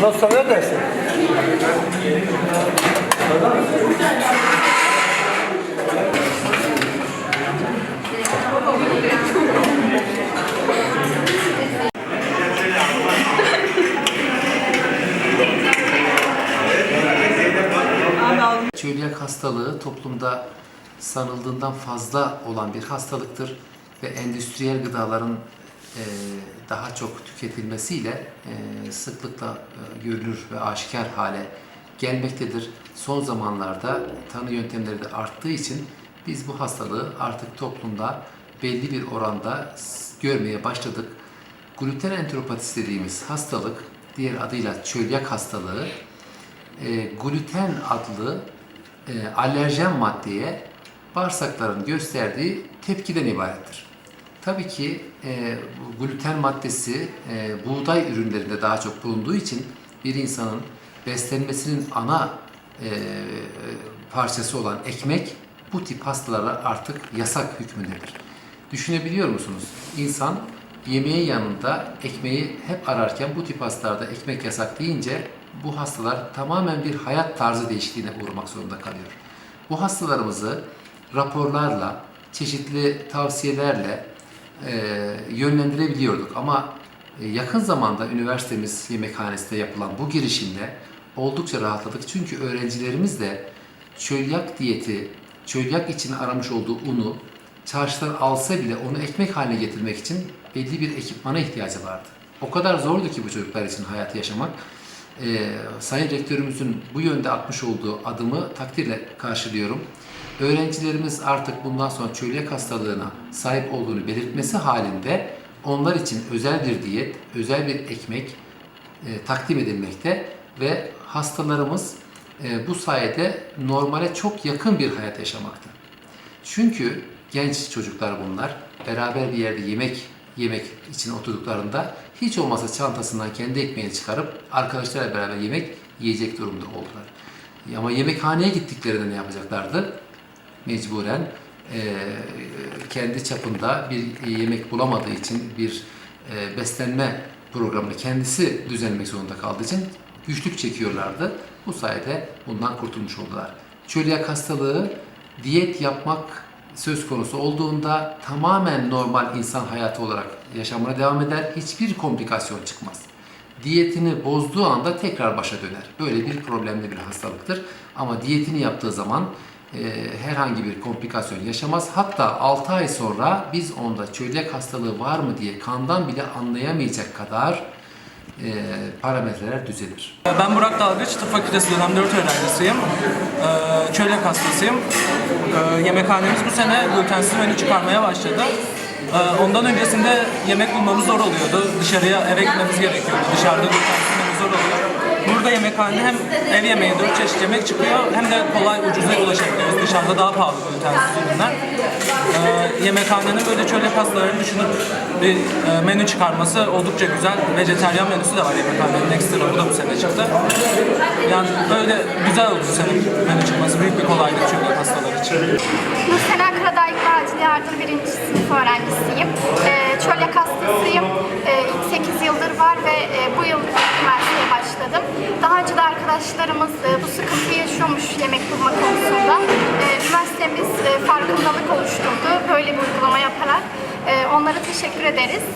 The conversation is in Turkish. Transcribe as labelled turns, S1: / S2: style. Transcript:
S1: Ondan sonra dersin.
S2: Çölyak hastalığı toplumda sanıldığından fazla olan bir hastalıktır ve endüstriyel gıdaların daha çok tüketilmesiyle sıklıkla görülür ve aşikar hale gelmektedir. Son zamanlarda tanı yöntemleri de arttığı için biz bu hastalığı artık toplumda belli bir oranda görmeye başladık. Gluten enteropatisi dediğimiz hastalık, diğer adıyla çölyak hastalığı, gluten adlı alerjen maddeye bağırsakların gösterdiği tepkiden ibarettir. Tabii ki gluten maddesi buğday ürünlerinde daha çok bulunduğu için bir insanın beslenmesinin ana parçası olan ekmek bu tip hastalara artık yasak hükmündedir. Düşünebiliyor musunuz? İnsan yemeğin yanında ekmeği hep ararken bu tip hastalarda ekmek yasak deyince bu hastalar tamamen bir hayat tarzı değişikliğine uğramak zorunda kalıyor. Bu hastalarımızı raporlarla, çeşitli tavsiyelerle yönlendirebiliyorduk ama yakın zamanda üniversitemiz yemekhanesinde yapılan bu girişimle oldukça rahatladık. Çünkü öğrencilerimiz de çölyak diyeti, çölyak için aramış olduğu unu çarşıdan alsa bile onu ekmek haline getirmek için belli bir ekipmana ihtiyacı vardı. O kadar zordu ki bu çocuklar için hayatı yaşamak. Sayın Rektörümüzün bu yönde atmış olduğu adımı takdirle karşılıyorum. Öğrencilerimiz artık bundan sonra çölyak hastalığına sahip olduğunu belirtmesi halinde onlar için özel bir diyet, özel bir ekmek takdim edilmekte ve hastalarımız bu sayede normale çok yakın bir hayat yaşamakta. Çünkü genç çocuklar bunlar, beraber bir yerde yemek için oturduklarında hiç olmazsa çantasından kendi ekmeğini çıkarıp arkadaşlarla beraber yemek yiyecek durumda oldular. Ama yemekhaneye gittiklerinde ne yapacaklardı? Mecburen kendi çapında bir yemek bulamadığı için bir beslenme programını kendisi düzenlemek zorunda kaldığı için güçlük çekiyorlardı. Bu sayede bundan kurtulmuş oldular. Çölyak hastalığı diyet yapmak söz konusu olduğunda tamamen normal insan hayatı olarak yaşamına devam eder. Hiçbir komplikasyon çıkmaz. Diyetini bozduğu anda tekrar başa döner. Böyle bir problemli bir hastalıktır. Ama diyetini yaptığı zaman herhangi bir komplikasyon yaşamaz. Hatta 6 ay sonra biz onda çölyak hastalığı var mı diye kandan bile anlayamayacak kadar parametreler düzelir.
S3: Ben Burak Dalgıç, Tıp Fakültesi dönem 4 öğrencisiyim. Çölyak hastasıyım. Yemekhanemiz bu sene glutensiz menü çıkarmaya başladı. Ondan öncesinde yemek bulmamız zor oluyordu. Dışarıya eve gitmemiz gerekiyordu. Dışarıda glutensiz menü zor oluyor. Burada yemekhanede hem ev yemeği 4 çeşit yemek çıkıyor hem de kolay ucuza ulaşabiliyoruz. Dışarıda daha pahalı glutensiz ürünler. Yemekhanenin böyle çölyak hastalarını düşünüp bir menü çıkarması oldukça güzel. Vejetaryen menüsü de var yemekhanenin ekstra, bu da bu sene çıktı. Yani böyle güzel oldu bu sene menü çıkması. Büyük bir kolaylık çölyak hastaları için.
S4: Nursena Karadayık Acil Yardım 1. sınıf öğrencisiyim. Çölyak hastasıyım. 8 yıldır var ve bu yıl üniversiteye başladım. Daha önce de arkadaşlarımız bu sıkıntıyı yaşıyormuş yemek bulma konusunda. Üniversitemiz farkındalık oluşturdu böyle bir uygulama yaparak. Onlara teşekkür ederiz.